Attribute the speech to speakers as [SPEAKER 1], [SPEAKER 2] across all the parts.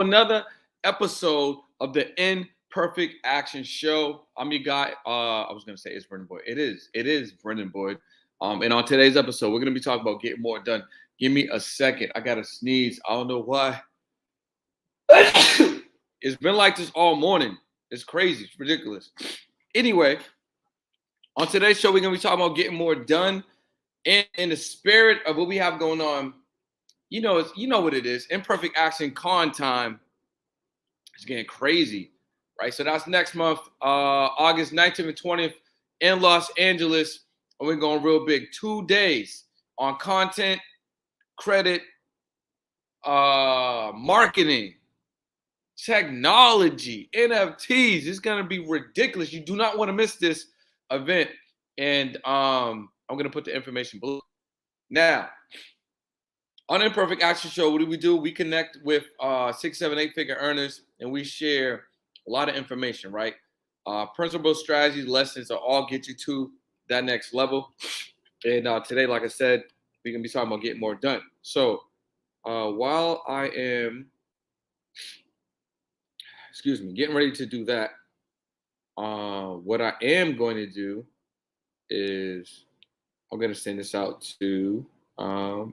[SPEAKER 1] Another episode of the Imperfect Action Show. I'm your guy. I was gonna say it's Brendan Boyd. It is Brendan Boyd. And on today's episode, we're gonna be talking about getting more done. Give me a second. I gotta sneeze. I don't know why. It's been like this all morning. It's crazy. It's ridiculous. Anyway, on today's show, we're gonna be talking about getting more done. And in the spirit of what we have going on, you know what it is. Imperfect Action Con time. It's getting crazy, right? So that's next month, August 19th and 20th in Los Angeles. And we're going real big. 2 days on content, credit, marketing, technology, NFTs. It's going to be ridiculous. You do not want to miss this event. And I'm going to put the information below. Now, on Imperfect Action Show, what do? We connect with 6, 7, 8 figure earners, and we share a lot of information, right? Principles, strategies, lessons that all get you to that next level. And today, like I said, we're going to be talking about getting more done. So while I am, getting ready to do that, what I am going to do is I'm going to send this out to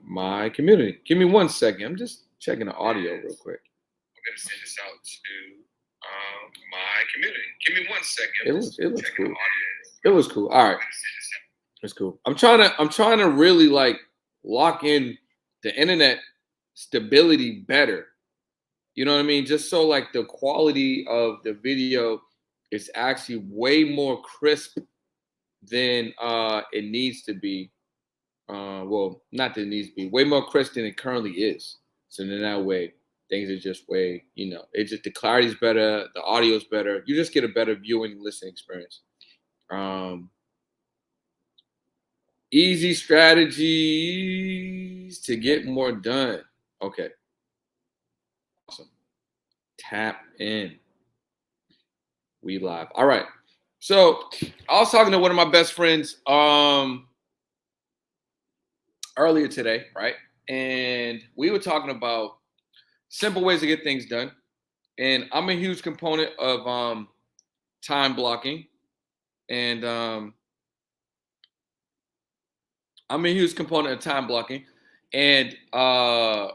[SPEAKER 1] my community. Give me 1 second. I'm just checking the audio real quick. I'm gonna send this out to my community. Give me 1 second. It looks cool. It was cool. All right, it's cool. I'm trying to really like lock in the internet stability better. You know what I mean? Just so like the quality of the video is actually way more crisp than it needs to be. Well, not that it needs to be way more crisp than it currently is. So in that way, things are just way, it just the clarity is better, the audio is better. You just get a better viewing and listening experience. Easy strategies to get more done. Okay. Awesome. Tap in. We live. All right. So I was talking to one of my best friends earlier today, right? And we were talking about simple ways to get things done. And I'm a huge component of time blocking. And I'm a huge component of time blocking. And the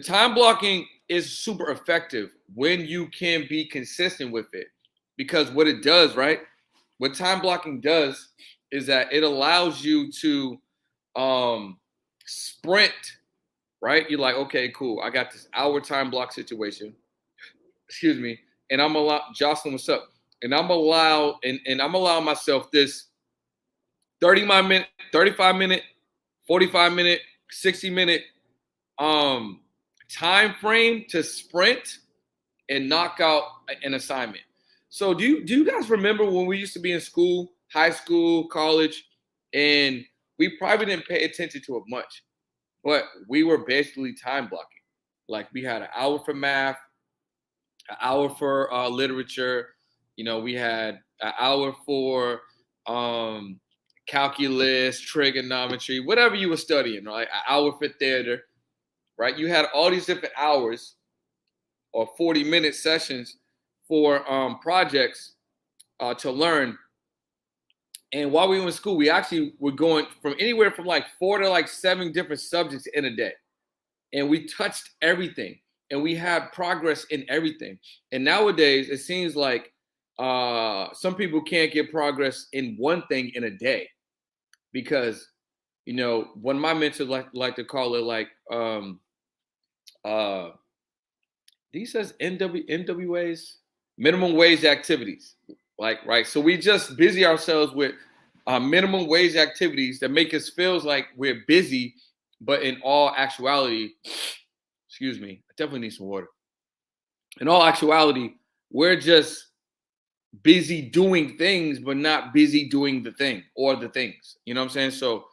[SPEAKER 1] time blocking is super effective when you can be consistent with it. Because what it does, right? What time blocking does is that it allows you to sprint, right? You're like, okay, cool. I got this hour time block situation. Excuse me. And I'm Jocelyn, what's up? And I'm allowing myself this 35 minute, 45 minute, 60-minute time frame to sprint and knock out an assignment. So do you guys remember when we used to be in school, high school, college, and we probably didn't pay attention to it much, but we were basically time blocking. Like we had an hour for math, an hour for literature. We had an hour for calculus, trigonometry, whatever you were studying, right? An hour for theater, right? You had all these different hours or 40-minute sessions for projects to learn. And while we were in school, we actually were going from anywhere from like 4 to like 7 different subjects in a day. And we touched everything. And we had progress in everything. And nowadays, it seems like some people can't get progress in one thing in a day. Because, when my mentors like to call it like, these says NWAs, minimum wage activities. Like, right. So we just busy ourselves with minimum wage activities that make us feel like we're busy, but in all actuality, excuse me, I definitely need some water. In all actuality, we're just busy doing things, but not busy doing the thing or the things. You know what I'm saying? So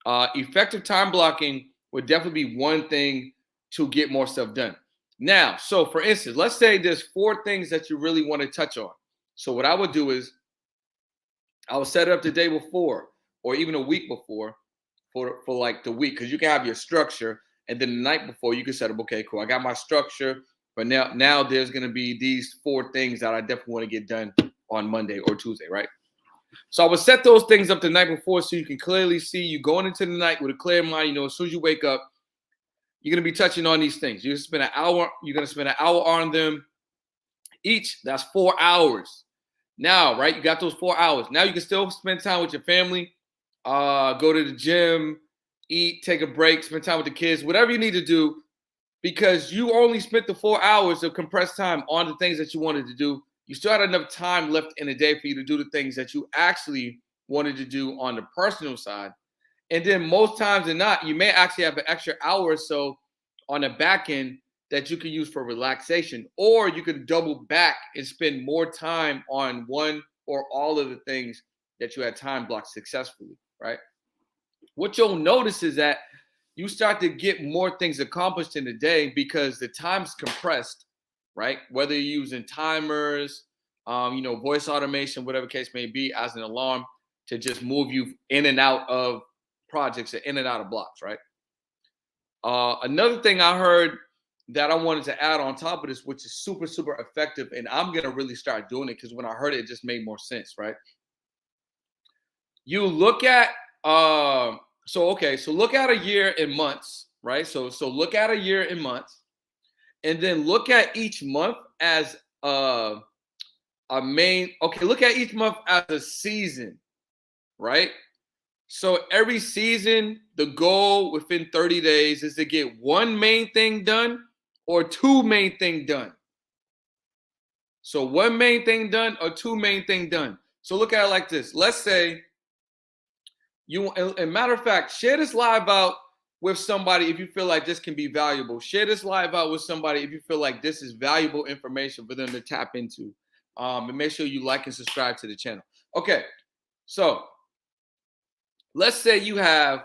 [SPEAKER 1] effective time blocking would definitely be one thing to get more stuff done. Now, so for instance, let's say there's 4 things that you really want to touch on. So what I would do is I would set it up the day before or even a week before for like the week, because you can have your structure, and then the night before you can set up, okay, cool, I got my structure, But now there's going to be these 4 things that I definitely want to get done on Monday or Tuesday, right? So I would set those things up the night before so you can clearly see you going into the night with a clear mind. As soon as you wake up, you're going to be touching on these things. You're going to spend an hour. You're going to spend an hour on them each. That's 4 hours. Now, right? You got those 4 hours. Now you can still spend time with your family, go to the gym, eat, take a break, spend time with the kids, whatever you need to do, because you only spent the 4 hours of compressed time on the things that you wanted to do. You still had enough time left in the day for you to do the things that you actually wanted to do on the personal side. And then most times than not, you may actually have an extra hour or so on the back end that you can use for relaxation, or you can double back and spend more time on one or all of the things that you had time blocked successfully, right? What you'll notice is that you start to get more things accomplished in the day because the time's compressed, right? Whether you're using timers, voice automation, whatever case may be, as an alarm to just move you in and out of projects or in and out of blocks, right? Another thing I heard that I wanted to add on top of this, which is super, super effective, and I'm going to really start doing it because when I heard it, it just made more sense, right? You look at, so look at a year in months, right? So look at a year in months, and then look at each month as look at each month as a season, right? So every season, the goal within 30 days is to get one main thing done or 2 main thing done. So 1 main thing done or 2 main thing done. So look at it like this. Let's say and matter of fact, share this live out with somebody if you feel like this can be valuable. Share this live out with somebody if you feel like this is valuable information for them to tap into. And make sure you like and subscribe to the channel. Okay, so let's say you have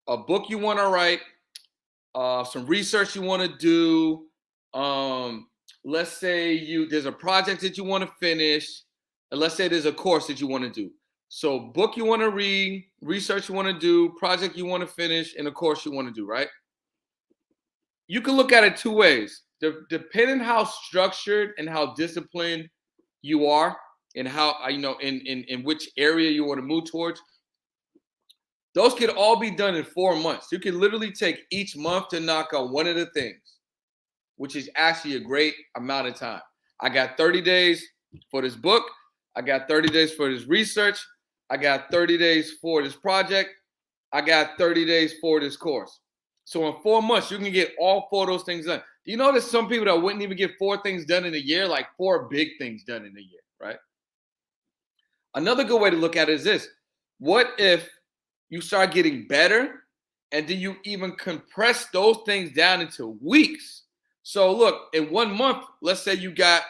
[SPEAKER 1] a book you want to write, some research you want to do. Let's say there's a project that you want to finish, and let's say there's a course that you want to do. So book you want to read, research you want to do, project you want to finish, and a course you want to do, right? You can look at it 2 ways. Depending how structured and how disciplined you are and how, in which area you want to move towards, those could all be done in 4 months. You can literally take each month to knock out one of the things, which is actually a great amount of time. I got 30 days for this book. I got 30 days for this research. I got 30 days for this project. I got 30 days for this course. So in 4 months, you can get all 4 of those things done. Do you notice some people that wouldn't even get 4 things done in a year, like 4 big things done in a year, right? Another good way to look at it is this. What if you start getting better and then you even compress those things down into weeks? So look, in 1 month, let's say you got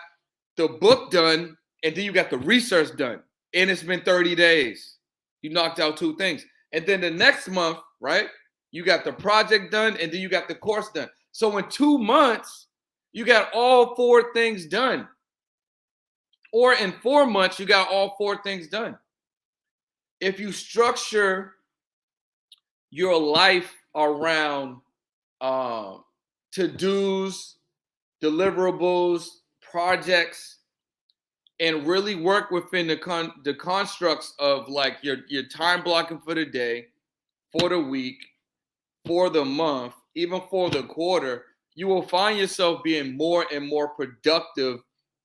[SPEAKER 1] the book done and then you got the research done and it's been 30 days. You knocked out 2 things. And then the next month, right, you got the project done and then you got the course done. So in 2 months, you got all 4 things done. Or in 4 months, you got all 4 things done. If you structure your life around to-dos, deliverables, projects, and really work within the constructs of like your time blocking for the day, for the week, for the month, even for the quarter, you will find yourself being more and more productive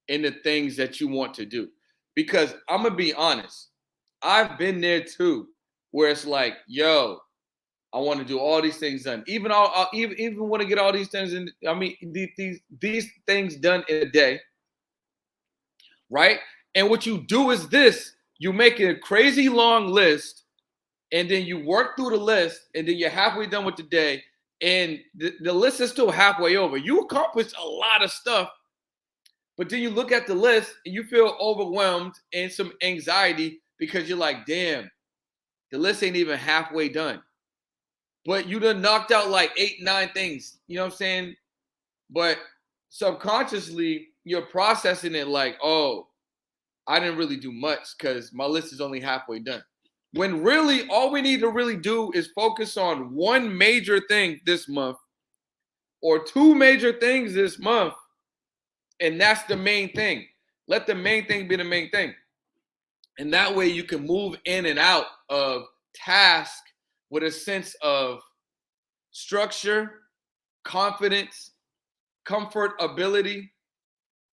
[SPEAKER 1] in the things that you want to do. Because I'm gonna be honest, I've been there too, where it's like, yo, I want to do all these things done. Even want to get all these things in. I mean, these things done in a day, right? And what you do is this: you make a crazy long list, and then you work through the list, and then you're halfway done with the day, and the list is still halfway over. You accomplished a lot of stuff, but then you look at the list and you feel overwhelmed and some anxiety because you're like, damn, the list ain't even halfway done. But you done knocked out like 8, 9 things. You know what I'm saying? But subconsciously, you're processing it like, oh, I didn't really do much because my list is only halfway done. When really, all we need to really do is focus on 1 major thing this month or 2 major things this month. And that's the main thing. Let the main thing be the main thing. And that way you can move in and out of task with a sense of structure, confidence, comfortability,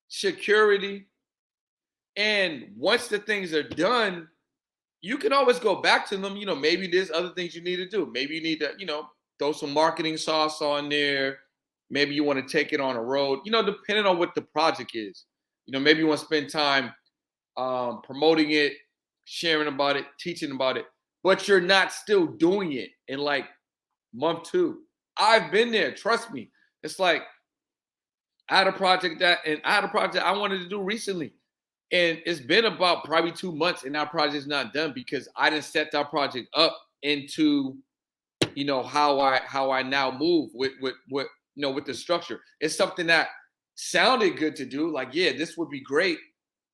[SPEAKER 1] security. And once the things are done, you can always go back to them. Maybe there's other things you need to do. Maybe you need to, throw some marketing sauce on there. Maybe you want to take it on a road, depending on what the project is. Maybe you want to spend time promoting it, sharing about it, teaching about it, but you're not still doing it in like month 2. I've been there. Trust me. It's like I had a project I wanted to do recently. And it's been about probably 2 months and that project's not done because I didn't set that project up into, how I now move with with the structure. It's something that sounded good to do. Like, yeah, this would be great,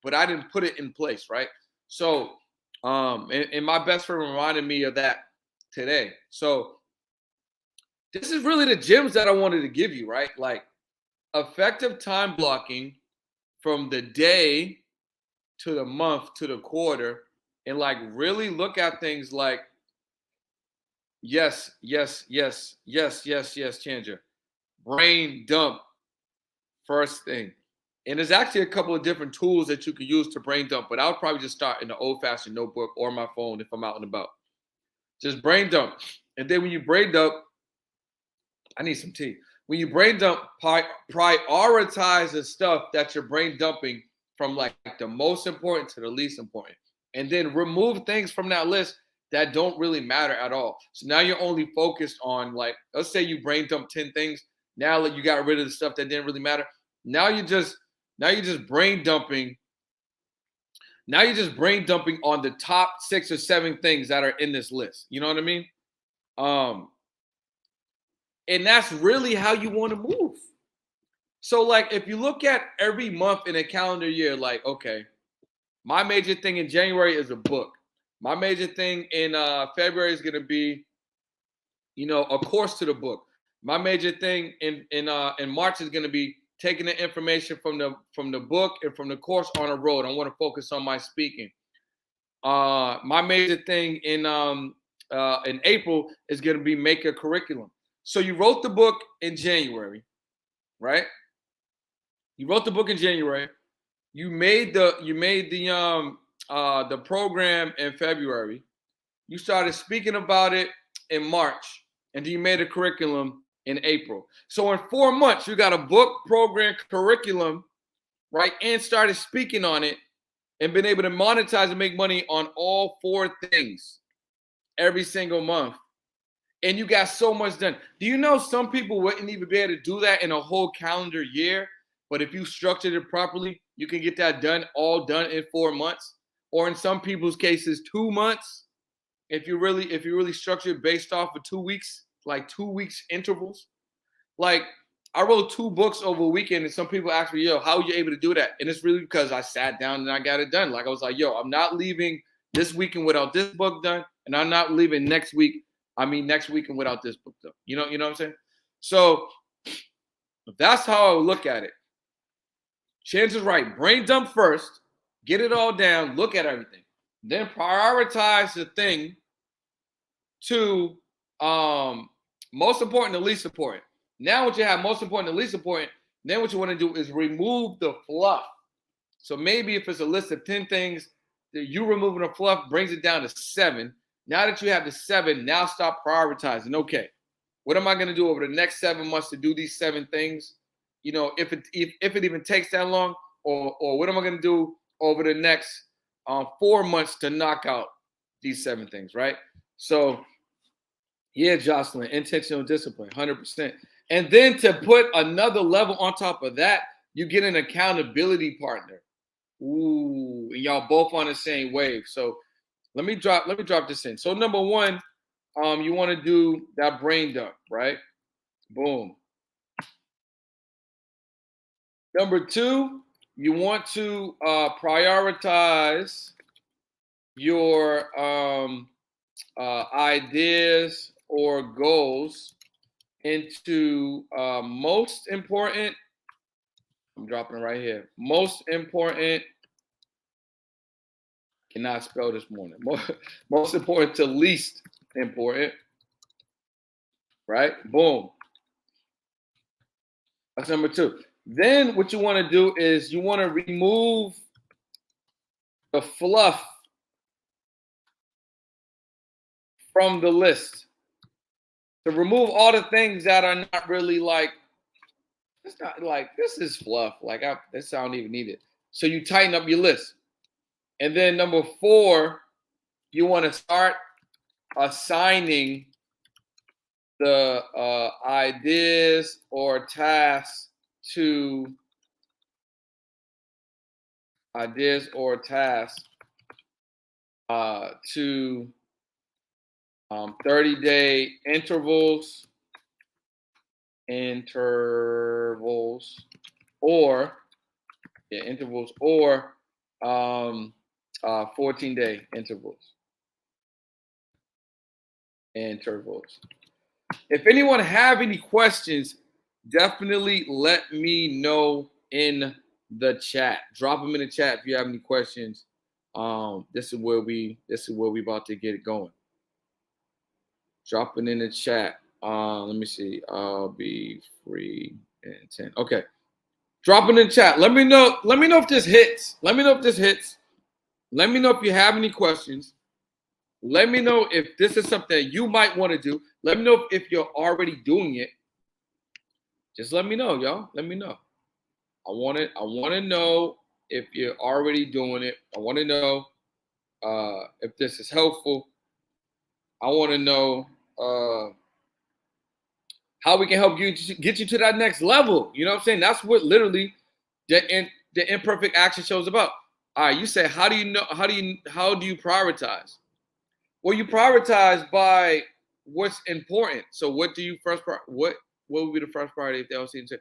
[SPEAKER 1] but I didn't put it in place, right? So, and my best friend reminded me of that today. So this is really the gems that I wanted to give you, right? Like effective time blocking from the day to the month to the quarter, and like really look at things like yes, yes, yes, yes, yes, yes, changer. Brain dump first thing. And there's actually a couple of different tools that you can use to brain dump, but I'll probably just start in the old-fashioned notebook or my phone if I'm out and about. Just brain dump. And then when you brain dump, I need some tea. When you brain dump, prioritize the stuff that you're brain dumping from like the most important to the least important. And then remove things from that list that don't really matter at all. So now you're only focused on like, let's say you brain dump 10 things. Now that you got rid of the stuff that didn't really matter. Now you're just brain dumping. Now you're just brain dumping on the top 6 or 7 things that are in this list. You know what I mean? And that's really how you want to move. So, like, if you look at every month in a calendar year, like, okay, my major thing in January is a book. My major thing in February is going to be, a course to the book. My major thing in March is going to be taking the information from the book and from the course on the road. I want to focus on my speaking. My major thing in April is going to be make a curriculum. So you wrote the book in January, right? You wrote the book in January. You made the program in February. You started speaking about it in March, and then you made a curriculum in April. So in 4 months, you got a book, program, curriculum, right, and started speaking on it, and been able to monetize and make money on all 4 things every single month. And you got so much done. Do you know some people wouldn't even be able to do that in a whole calendar year? But if you structured it properly, you can get that all done in 4 months, or in some people's cases, 2 months. If you really structure it based off of 2 weeks, like 2 weeks intervals. Like I wrote 2 books over a weekend, and some people ask me, "Yo, how are you able to do that?" And it's really because I sat down and I got it done. Like I was like, "Yo, I'm not leaving this weekend without this book done, and I'm not leaving next weekend without this book done." You know what I'm saying? So that's how I would look at it. Chances right. Brain dump first, get it all down, look at everything, then prioritize the thing to most important to least important. Now, what you have most important to least important, then what you want to do is remove the fluff. So maybe if it's a list of 10 things, that you removing the fluff brings it down to 7. Now that you have the 7, now stop prioritizing. Okay, what am I going to do over the next 7 months to do these 7 things? If it even takes that long, or what am I going to do over the next 4 months to knock out these 7 things, right? So, yeah, Jocelyn, intentional discipline, 100%. And then to put another level on top of that, you get an accountability partner. Ooh, and y'all both on the same wave. So let me drop this in. So number 1, you want to do that brain dump, right? Boom. Number 2, you want to prioritize your ideas or goals into most important, I'm dropping it right here. Most important, cannot spell this morning. Most important to least important, right? Boom. That's number 2. Then what you want to do is you want to remove the fluff from the list. To remove all the things that are not really like, it's not like, this is fluff. Like, this I don't even need it. So you tighten up your list. And then number 4, you want to start assigning the ideas or tasks to to 30-day intervals, or 14-day intervals. If anyone have any questions, definitely let me know in the chat. Drop them in the chat if you have any questions. This is where we about to get it going. Drop it in the chat. Let me see. I'll be free in 10. Okay. Drop it in the chat. Let me know. Let me know if this hits. Let me know if you have any questions. Let me know if this is something that you might want to do. Let me know if you're already doing it. Just let me know, y'all. Let me know. I want to know if you're already doing it. I want to know if this is helpful. I want to know how we can help you get you to that next level. You know what I'm saying? That's what literally the imperfect action show is about. All right, you say, how do you prioritize? Well, you prioritize by what's important. So what do you what would be the first priority if they all seem to?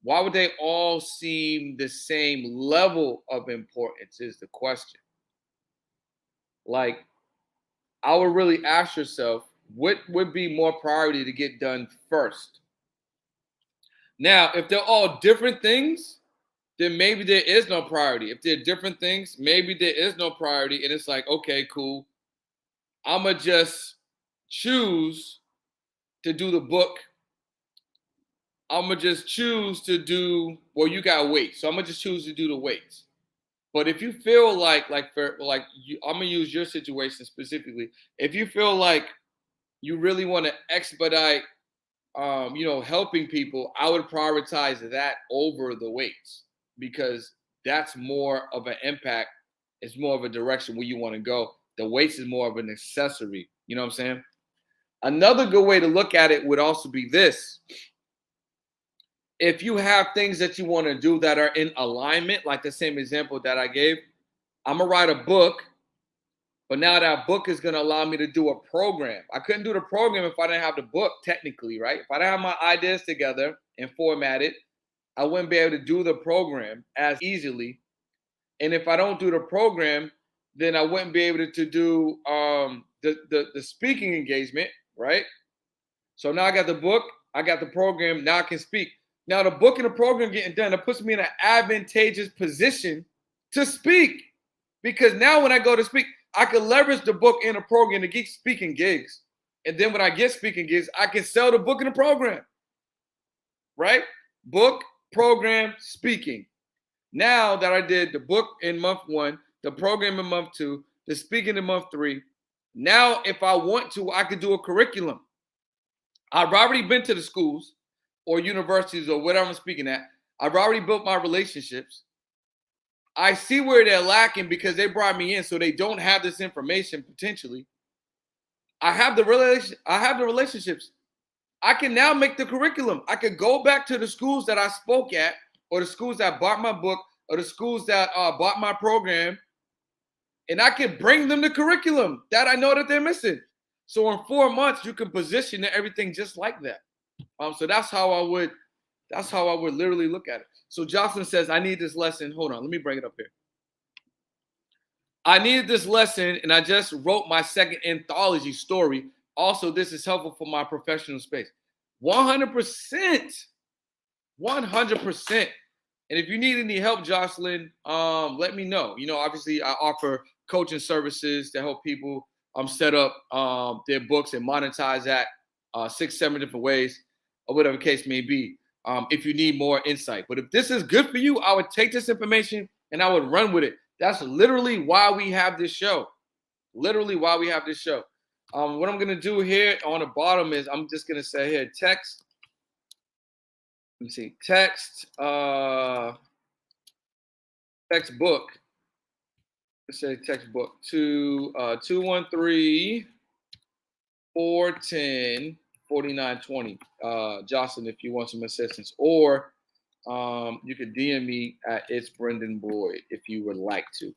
[SPEAKER 1] Why would they all seem the same level of importance is the question. Like, I would really ask yourself, what would be more priority to get done first? Now, if they're all different things, then maybe there is no priority. If they're different things, maybe there is no priority. And it's like, okay, cool. I'm going to just choose to do the book. I'm going to just choose to do, well, you got weights. So I'm going to just choose to do the weights. But if you feel like I'm going to use your situation specifically. If you feel like you really want to expedite, helping people, I would prioritize that over the weights because that's more of an impact. It's more of a direction where you want to go. The weights is more of an accessory. You know what I'm saying? Another good way to look at it would also be this. If you have things that you want to do that are in alignment, like the same example that I gave, I'm going to write a book, but now that book is going to allow me to do a program. I couldn't do the program if I didn't have the book, technically, right? If I didn't have my ideas together and formatted, I wouldn't be able to do the program as easily. And if I don't do the program, then I wouldn't be able to do the speaking engagement, right? So now I got the book, I got the program, now I can speak. Now the book and the program getting done, it puts me in an advantageous position to speak. Because now when I go to speak, I can leverage the book and the program to get speaking gigs. And then when I get speaking gigs, I can sell the book and the program. Right? Book, program, speaking. Now that I did the book in month 1, the program in month 2, the speaking in month 3, now if I want to, I could do a curriculum. I've already been to the schools or universities or whatever I'm speaking at. I've already built my relationships. I see where they're lacking because they brought me in, so they don't have this information potentially. I have the relationships. I can now make the curriculum. I could go back to the schools that I spoke at, or the schools that bought my book, or the schools that bought my program, and I can bring them the curriculum that I know that they're missing. So in 4 months, you can position everything just like that. So that's how I would literally look at it. So Jocelyn says, I need this lesson. Hold on, let me bring it up here. I needed this lesson, and I just wrote my second anthology story. Also, this is helpful for my professional space. 100%. 100%. And if you need any help, Jocelyn, let me know. Obviously, I offer coaching services to help people set up their books and monetize that 6, 7 different ways, or whatever case may be. If you need more insight, but if this is good for you, I would take this information and I would run with it. That's literally why we have this show. Literally why we have this show. What I'm gonna do here on the bottom is I'm just gonna say here text. Let me see, textbook. Let's say textbook to 213-410-4920. Jocelyn, if you want some assistance, or you could DM me at It's Brendan Boyd if you would like to.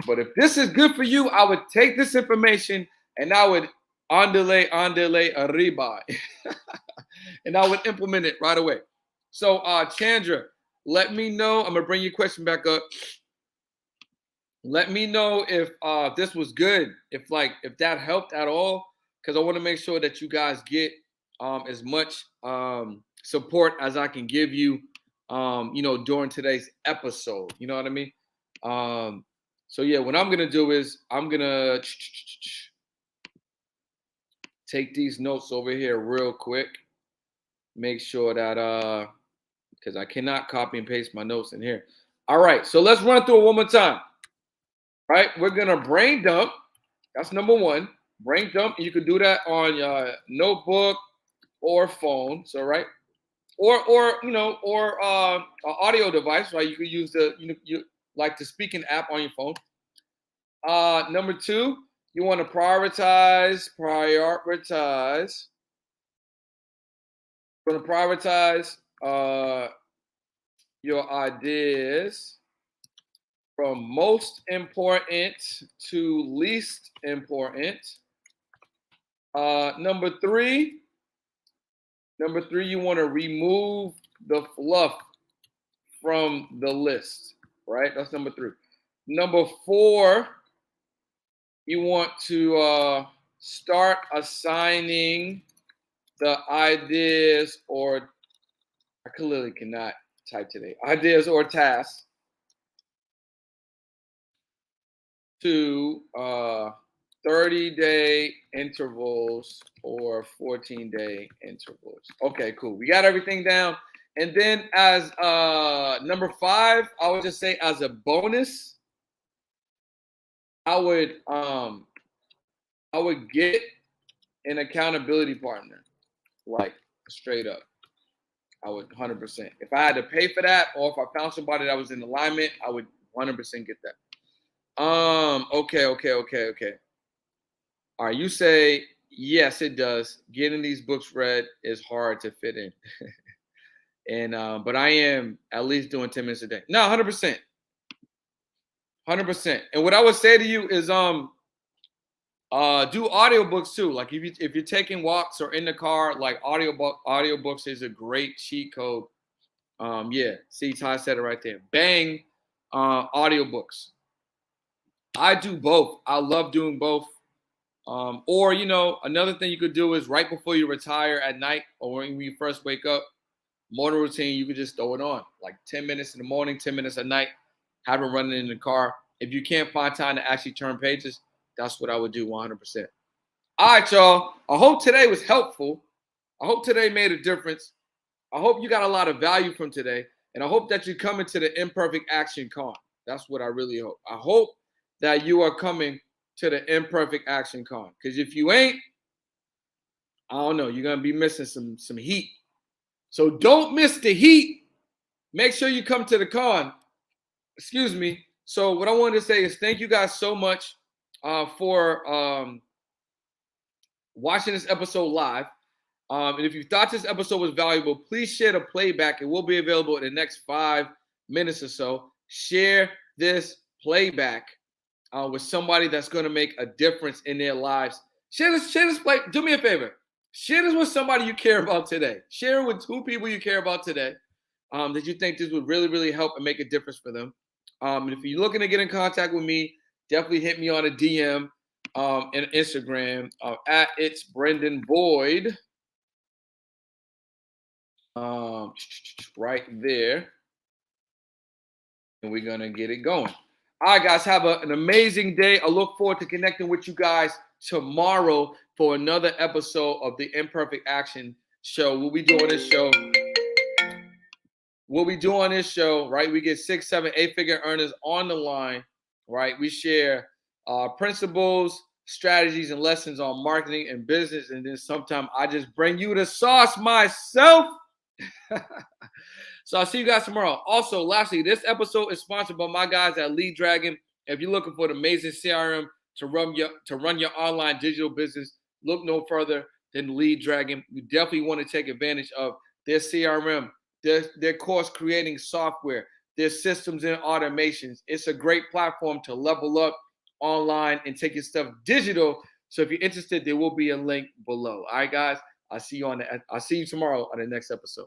[SPEAKER 1] But if this is good for you, I would take this information and I would andele arriba, and I would implement it right away. So, Chandra, let me know. I'm gonna bring your question back up. Let me know if this was good, if that helped at all, because I want to make sure that you guys get as much support as I can give you, during today's episode. You know what I mean? So yeah, what I'm gonna do is I'm gonna take these notes over here real quick. Make sure that because I cannot copy and paste my notes in here. All right, so let's run through it one more time. All right, we're gonna brain dump. That's number one. Brain dump. You can do that on your notebook or phone. So right, or an audio device. Right, you could use you like the speaking app on your phone. Number two, you want to prioritize. You want to prioritize your ideas from most important to least important. Number three, you want to remove the fluff from the list, right? That's number three. Number four, you want to start assigning the ideas, or I clearly cannot type today, ideas or tasks to 30-day intervals or 14-day intervals. Okay, cool. We got everything down. And then as number five, I would just say as a bonus, I would get an accountability partner, like straight up. I would 100%. If I had to pay for that, or if I found somebody that was in alignment, I would 100% get that. Okay. All right, you say yes, it does. Getting these books read is hard to fit in. And but I am at least doing 10 minutes a day. No, 100%. 100%. And what I would say to you is do audiobooks too. Like if you're taking walks or in the car, like audiobooks is a great cheat code. Yeah, see, Ty said it right there. Bang, audiobooks. I do both. I love doing both. Or another thing you could do is right before you retire at night, or when you first wake up, morning routine, you could just throw it on. Like 10 minutes in the morning, 10 minutes at night, have it running in the car. If you can't find time to actually turn pages, that's what I would do 100%. All right, y'all. I hope today was helpful. I hope today made a difference. I hope you got a lot of value from today. And I hope that you come into the Imperfect Action Con. That's what I really hope. I hope that you are coming to the Imperfect Action Con. Because if you ain't, I don't know, you're going to be missing some heat. So don't miss the heat. Make sure you come to the con. Excuse me. So what I wanted to say is thank you guys so much for watching this episode live. And if you thought this episode was valuable, please share the playback. It will be available in the next 5 minutes or so. Share this playback with somebody that's going to make a difference in their lives. Share this play. Do me a favor. Share this with somebody you care about today. Share it with 2 people you care about today that you think this would really, really help and make a difference for them. And if you're looking to get in contact with me, definitely hit me on a DM and Instagram at It's Brendan Boyd. Right there. we're going to get it going. All right, guys, have an amazing day. I look forward to connecting with you guys tomorrow for another episode of the Imperfect Action Show. We'll be doing this show, right? We get 6, 7, 8-figure earners on the line, right? We share principles, strategies, and lessons on marketing and business. And then sometimes I just bring you the sauce myself. So I'll see you guys tomorrow. Also, lastly, this episode is sponsored by my guys at Lead Dragon. If you're looking for an amazing CRM to run your online digital business, look no further than Lead Dragon. You definitely want to take advantage of their CRM, their course creating software, their systems and automations. It's a great platform to level up online and take your stuff digital. So if you're interested, there will be a link below. All right, guys. I'll see you tomorrow on the next episode.